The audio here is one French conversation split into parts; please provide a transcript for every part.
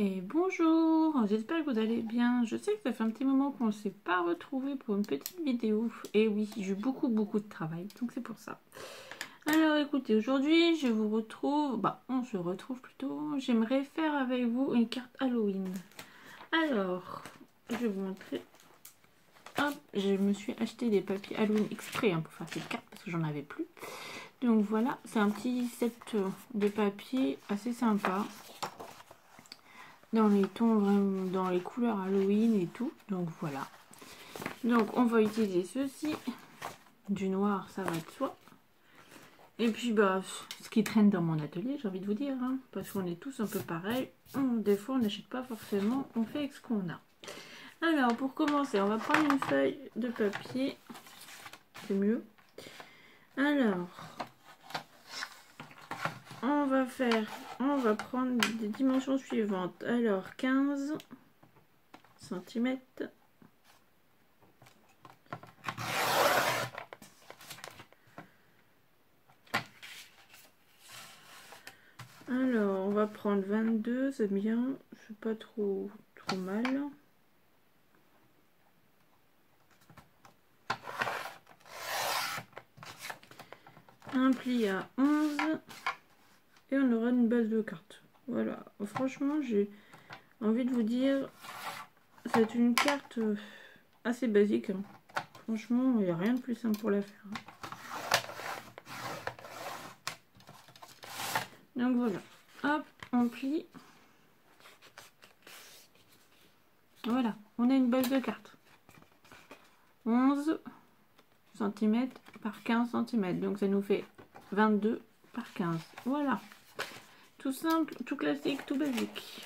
Et bonjour, j'espère que vous allez bien. Je sais que ça fait un petit moment qu'on ne s'est pas retrouvé pour une petite vidéo. Et oui, j'ai eu beaucoup de travail, donc c'est pour ça. Alors écoutez, aujourd'hui je vous retrouve, on se retrouve plutôt. J'aimerais faire avec vous une carte Halloween. Alors, je vais vous montrer. Hop, je me suis acheté des papiers Halloween exprès pour faire cette carte parce que j'en avais plus. Donc voilà, c'est un petit set de papier assez sympa. Dans les tons, vraiment, dans les couleurs Halloween et tout. Donc voilà. Donc on va utiliser ceci. Du noir, ça va de soi. Et puis ce qui traîne dans mon atelier, j'ai envie de vous dire. Parce qu'on est tous un peu pareils. Des fois on n'achète pas forcément, on fait avec ce qu'on a. Alors pour commencer, on va prendre une feuille de papier. C'est mieux. Alors, on va prendre des dimensions suivantes. Alors 15 cm. Alors, on va prendre 22, c'est bien, c'est pas trop mal. Un pli à 11 et on aura une base de carte. Voilà, franchement, j'ai envie de vous dire, c'est une carte assez basique. Franchement, il n'y a rien de plus simple pour la faire. Donc voilà, hop, on plie. Voilà, on a une base de carte. 11 cm par 15 cm. Donc ça nous fait 22 par 15. Voilà. Tout simple, tout classique, tout basique.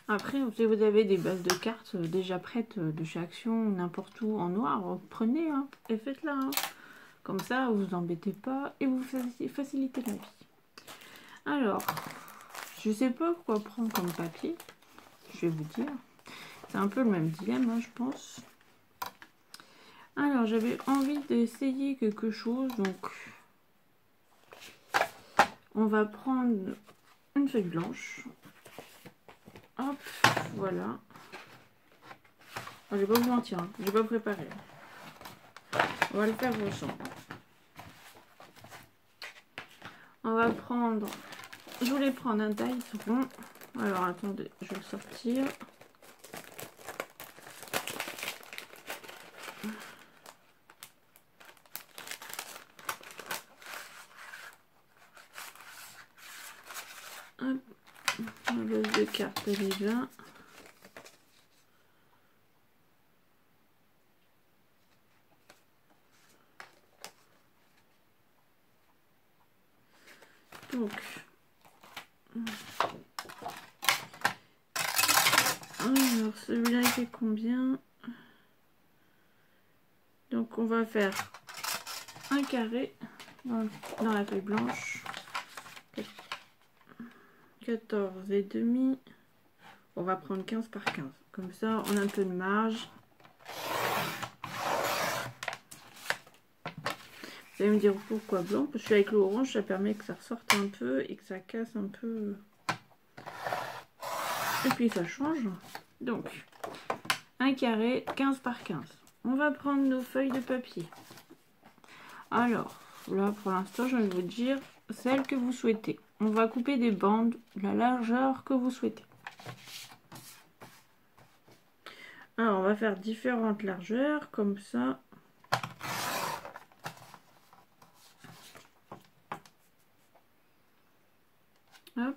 Après, si vous avez des bases de cartes déjà prêtes de chez Action, n'importe où en noir, prenez et faites-la. Comme ça, vous vous embêtez pas et vous facilitez la vie. Alors, je sais pas quoi prendre comme papier. Je vais vous dire. C'est un peu le même dilemme, je pense. Alors, j'avais envie d'essayer quelque chose. Donc, on va prendre une feuille blanche. Hop, voilà. Je vais pas vous mentir, j'ai pas préparé. On va le faire ensemble. On va prendre... Je voulais prendre un taille rond. Alors, attendez, je vais le sortir. Hop, la base de carte elle est là. Donc, alors celui-là il fait combien? Donc on va faire un carré dans la feuille blanche. 14 et demi. On va prendre 15 par 15. Comme ça, on a un peu de marge. Vous allez me dire pourquoi blanc? Parce que avec l'orange, ça permet que ça ressorte un peu et que ça casse un peu. Et puis ça change. Donc, un carré, 15 par 15. On va prendre nos feuilles de papier. Alors, là pour l'instant, je vais vous dire celle que vous souhaitez. On va couper des bandes de la largeur que vous souhaitez. Alors, on va faire différentes largeurs, comme ça. Hop.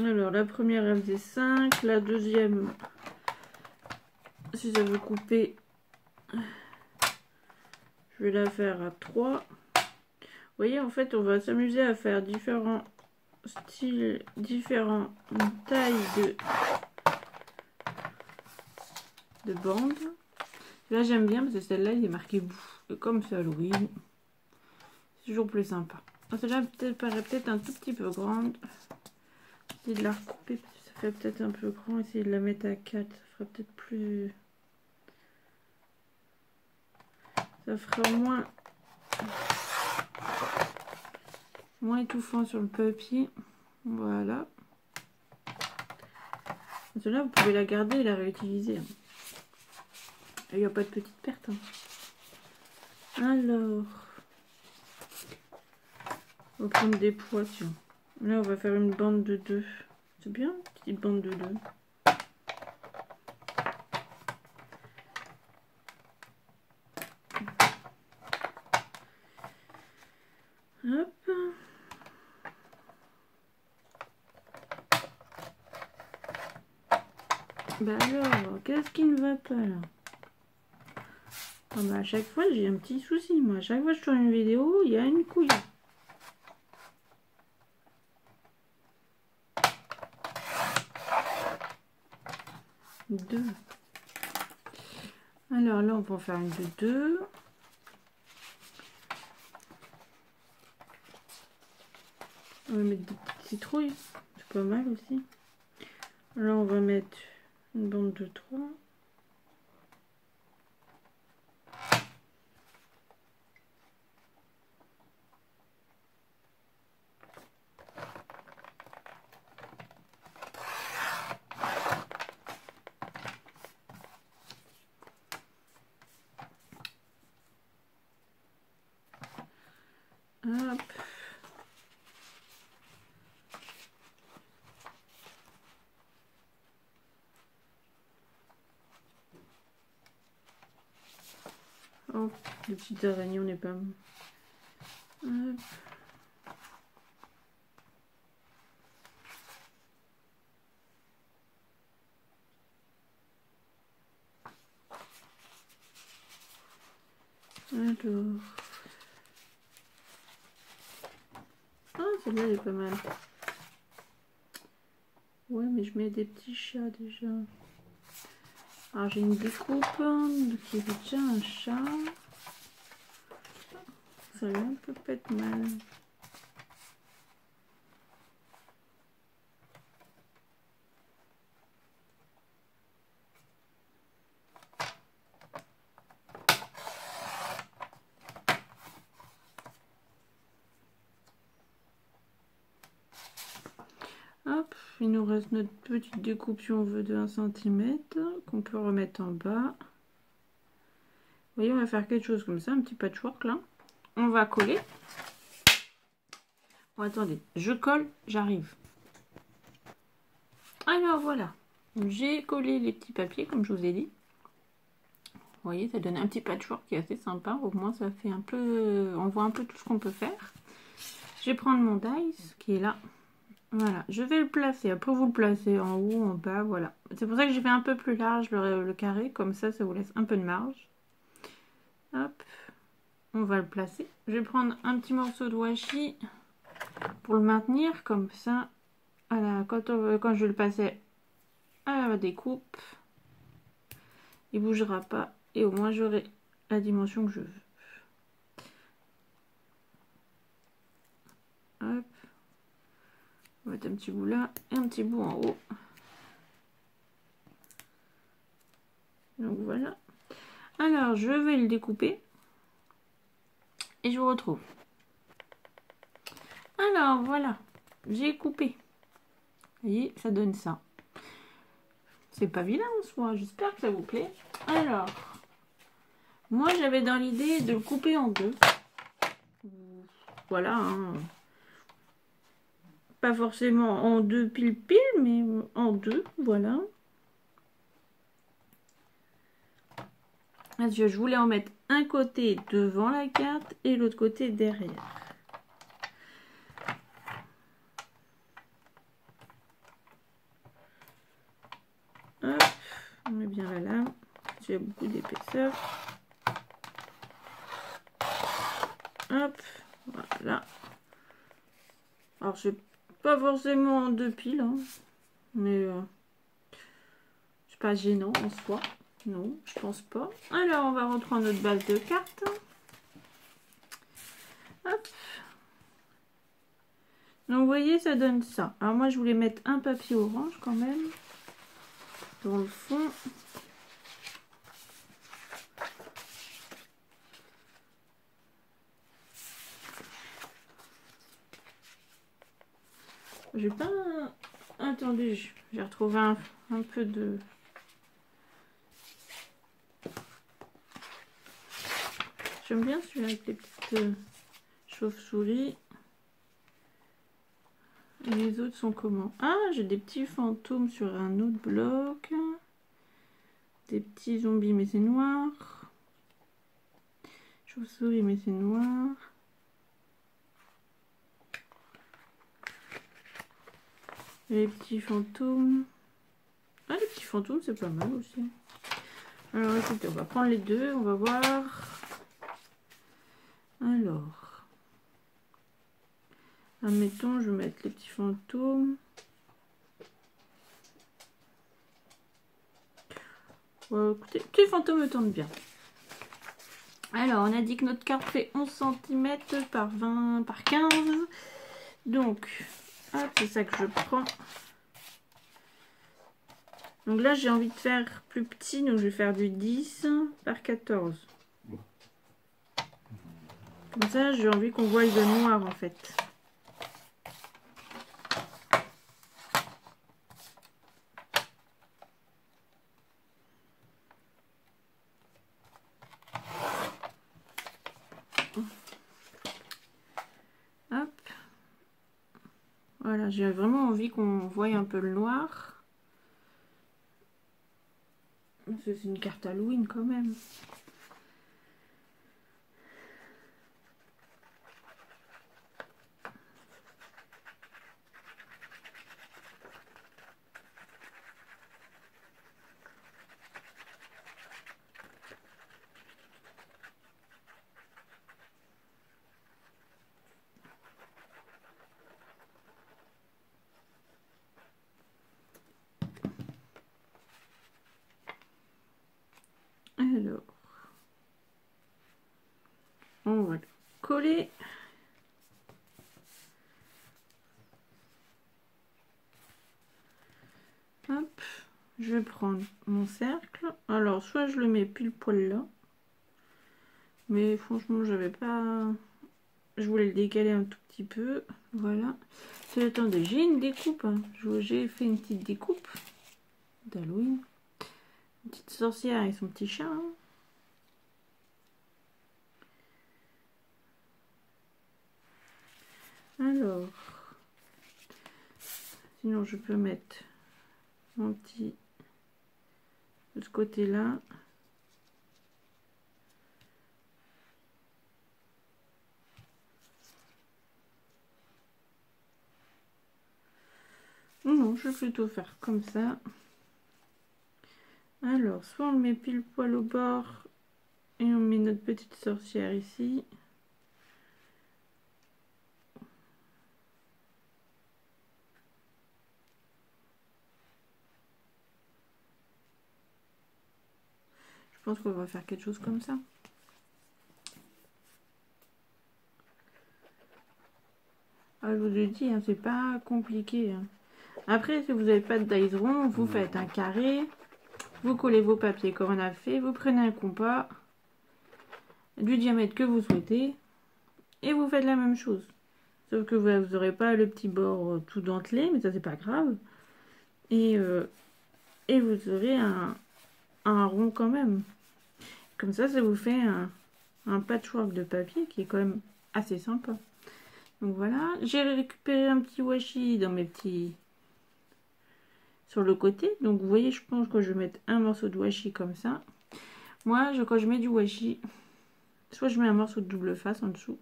Alors, la première, elle faisait 5. La deuxième, si ça veut couper, je vais la faire à 3. Vous voyez, en fait, on va s'amuser à faire différents styles, différentes tailles de bandes. Là j'aime bien parce que celle-là il est marqué bouffe. Et comme c'est Halloween, c'est toujours plus sympa. Celle-là paraît peut-être un tout petit peu grande. Essayer de la recouper parce que ça fait peut-être un peu grand. Essayer de la mettre à 4, ça fera peut-être plus... Ça fera moins étouffant sur le papier. Voilà. Celle-là vous pouvez la garder et la réutiliser. Il n'y a pas de petite perte. Alors, on va prendre des poids, tiens. Là, on va faire une bande de 2. C'est bien, petite bande de 2. Hop. Bah alors, qu'est-ce qui ne va pas là? Ah bah à chaque fois, j'ai un petit souci. Moi, à chaque fois que je tourne une vidéo, il y a une couille. Deux. Alors là, on va en faire une de 2. On va mettre des petites citrouilles. C'est pas mal aussi. Là, on va mettre une bande de 3. Hop. Oh, les petites araignées, on n'est pas... Hop. Alors... Ah, celle-là, elle est pas mal. Ouais, mais je mets des petits chats déjà. Alors, j'ai une découpe qui est déjà un chat. Ça va un peu pas être mal. Hop, il nous reste notre petite découpe si on veut de 1 cm qu'on peut remettre en bas. Vous voyez, on va faire quelque chose comme ça, un petit patchwork là. On va coller. Bon, attendez, je colle, j'arrive. Alors voilà, j'ai collé les petits papiers comme je vous ai dit. Vous voyez, ça donne un petit patchwork qui est assez sympa. Au moins, ça fait un peu... On voit un peu tout ce qu'on peut faire. Je vais prendre mon dice qui est là. Voilà, je vais le placer. Après, vous le placez en haut, en bas, voilà. C'est pour ça que j'ai fait un peu plus large le carré. Comme ça vous laisse un peu de marge. Hop, on va le placer. Je vais prendre un petit morceau de washi pour le maintenir. Comme ça, voilà, quand je vais le passer à la découpe, il ne bougera pas. Et au moins, j'aurai la dimension que je veux. Hop. On va mettre un petit bout là et un petit bout en haut. Donc voilà. Alors, je vais le découper. Et je vous retrouve. Alors, voilà. J'ai coupé. Vous voyez, ça donne ça. C'est pas vilain en soi. J'espère que ça vous plaît. Alors, moi, j'avais dans l'idée de le couper en 2. Voilà. Hein. Pas forcément en 2 pile, mais en 2. Voilà. Parce que je voulais en mettre un côté devant la carte et l'autre côté derrière. Hop, on met bien la lame. J'ai beaucoup d'épaisseur. Hop, voilà. Alors, c'est pas forcément en 2 piles, hein, mais c'est pas gênant en soi. Non, je pense pas. Alors, on va reprendre notre base de cartes. Hop. Donc, vous voyez, ça donne ça. Alors, moi, je voulais mettre un papier orange quand même. Dans le fond. J'ai pas... Attendez, j'ai retrouvé un peu de... J'aime bien celui-là avec les petites chauves-souris. Et les autres sont comment? Ah, j'ai des petits fantômes sur un autre bloc. Des petits zombies, mais c'est noir. Chauve-souris, mais c'est noir. Et les petits fantômes. Ah, les petits fantômes, c'est pas mal aussi. Alors, écoutez, on va prendre les deux. On va voir. Alors. Admettons, je vais mettre les petits fantômes. Ouais, écoutez, petits fantômes me tentent bien. Alors, on a dit que notre carte fait 11 cm par 20 par 15. Donc, hop, c'est ça que je prends. Donc là, j'ai envie de faire plus petit, donc je vais faire du 10 par 14. Comme ça, j'ai envie qu'on voit le noir en fait. Hop. Voilà, j'ai vraiment envie qu'on voie un peu le noir. C'est une carte Halloween quand même. Alors, on va le coller. Hop, je vais prendre mon cercle. Alors, soit je le mets pile poil là. Mais franchement, j'avais pas... Je voulais le décaler un tout petit peu. Voilà. Attendez, j'ai une découpe. Hein. J'ai fait une petite découpe d'Halloween. Une petite sorcière et son petit chat. Hein. Alors, sinon je peux mettre mon petit de ce côté-là. Non, je vais plutôt faire comme ça. Alors, soit on le met pile poil au bord et on met notre petite sorcière ici. Je pense qu'on va faire quelque chose comme ça. Ah, je vous le dis, hein, c'est pas compliqué. Hein. Après, si vous n'avez pas de dies rond, vous faites un carré, vous collez vos papiers comme on a fait, vous prenez un compas du diamètre que vous souhaitez et vous faites la même chose. Sauf que vous n'aurez pas le petit bord tout dentelé, mais ça c'est pas grave. Et vous aurez un rond quand même. Comme ça vous fait un patchwork de papier qui est quand même assez sympa. Donc voilà, j'ai récupéré un petit washi dans mes petits... sur le côté. Donc vous voyez, je pense que je vais mettre un morceau de washi comme ça. Moi, quand je mets du washi, soit je mets un morceau de double face en dessous,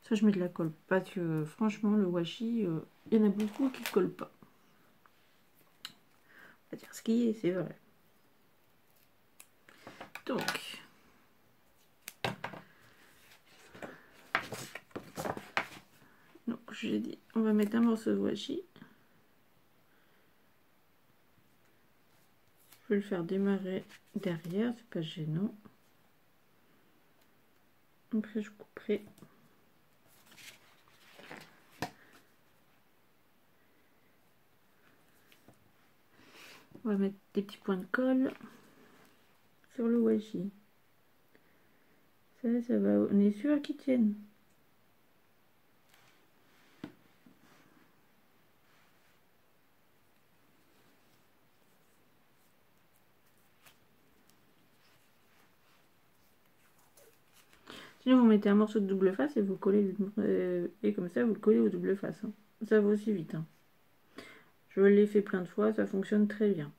soit je mets de la colle. Parce que franchement, le washi, il y en a beaucoup qui ne collent pas. On va dire ce qui est, c'est vrai. Donc, j'ai dit, on va mettre un morceau de washi. Je vais le faire démarrer derrière, c'est pas gênant. Après je couperai. On va mettre des petits points de colle sur le washi. Ça va, on est sûr qu'ils tiennent. Sinon vous mettez un morceau de double face et vous collez et comme ça vous le collez au double face. Hein. Ça va aussi vite. Hein. Je l'ai fait plein de fois, ça fonctionne très bien.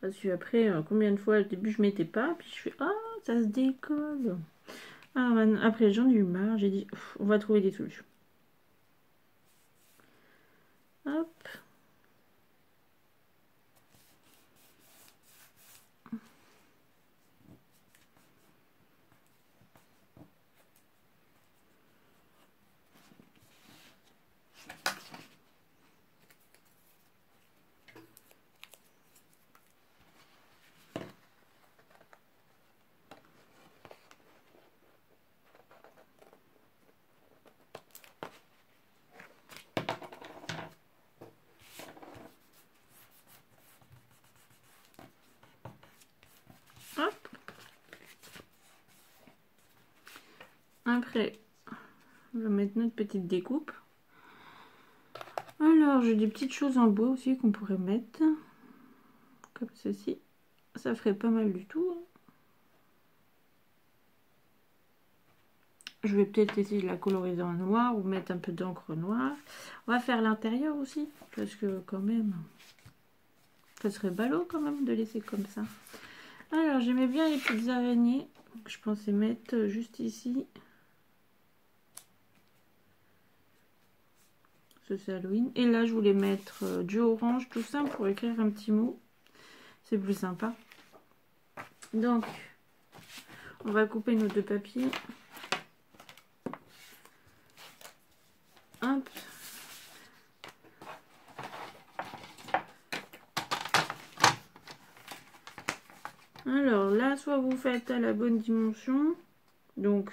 Parce que après, combien de fois au début je mettais pas, puis je fais ah ça se décolle. Ah, après j'en ai eu marre, j'ai dit on va trouver des solutions. Hop. Hop. Après, on va mettre notre petite découpe. Alors, j'ai des petites choses en bois aussi qu'on pourrait mettre. Comme ceci. Ça ferait pas mal du tout. Je vais peut-être essayer de la coloriser en noir ou mettre un peu d'encre noire. On va faire l'intérieur aussi. Parce que quand même, ça serait ballot quand même de laisser comme ça. Alors, j'aimais bien les petites araignées. Je pensais mettre juste ici. C'est Halloween. Et là, je voulais mettre du orange, tout ça, pour écrire un petit mot. C'est plus sympa. Donc, on va couper nos deux papiers. Hop. Alors là, soit vous faites à la bonne dimension. Donc,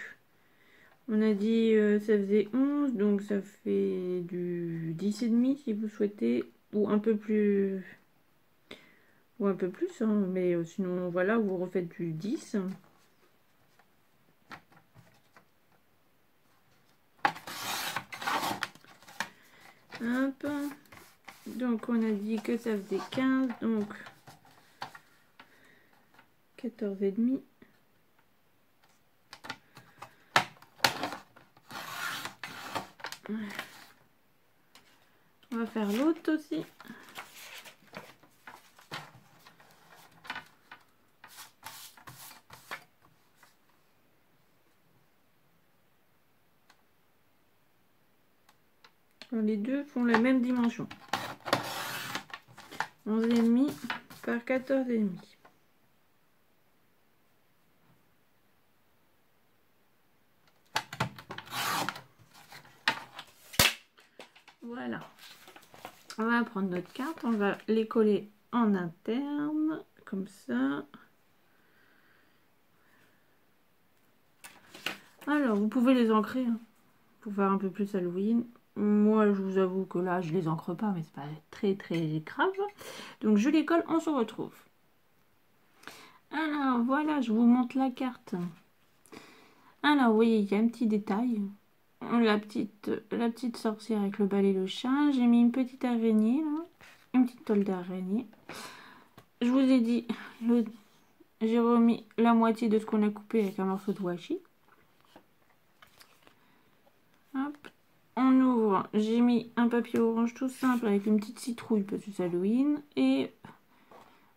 on a dit ça faisait 11, donc ça fait du 10,5 si vous souhaitez, ou un peu plus, hein, mais sinon voilà, vous refaites du 10. Hop. Donc on a dit que ça faisait 15, donc 14,5. On va faire l'autre aussi. Les deux font la même dimension. 11,5 par 14,5. Voilà. On va prendre notre carte, on va les coller en interne, comme ça. Alors, vous pouvez les ancrer hein, pour faire un peu plus Halloween. Moi, je vous avoue que là, je les ancre pas, mais c'est pas très grave. Donc, je les colle, on se retrouve. Alors, voilà, je vous montre la carte. Alors, vous voyez, il y a un petit détail. La petite sorcière avec le balai et le chat. J'ai mis une petite araignée, là. Une petite toile d'araignée. Je vous ai dit, j'ai remis la moitié de ce qu'on a coupé avec un morceau de washi. Hop. On ouvre, j'ai mis un papier orange tout simple avec une petite citrouille parce que c'est Halloween. Et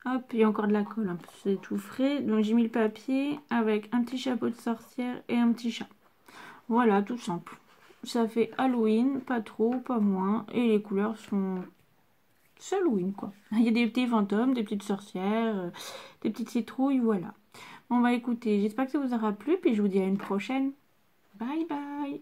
hop, il y a encore de la colle, hein, c'est tout frais. Donc j'ai mis le papier avec un petit chapeau de sorcière et un petit chat. Voilà, tout simple. Ça fait Halloween, pas trop, pas moins. Et les couleurs sont... c'est Halloween, quoi. Il y a des petits fantômes, des petites sorcières, des petites citrouilles, voilà. Bon, bah écoutez, j'espère que ça vous aura plu. Puis je vous dis à une prochaine. Bye bye.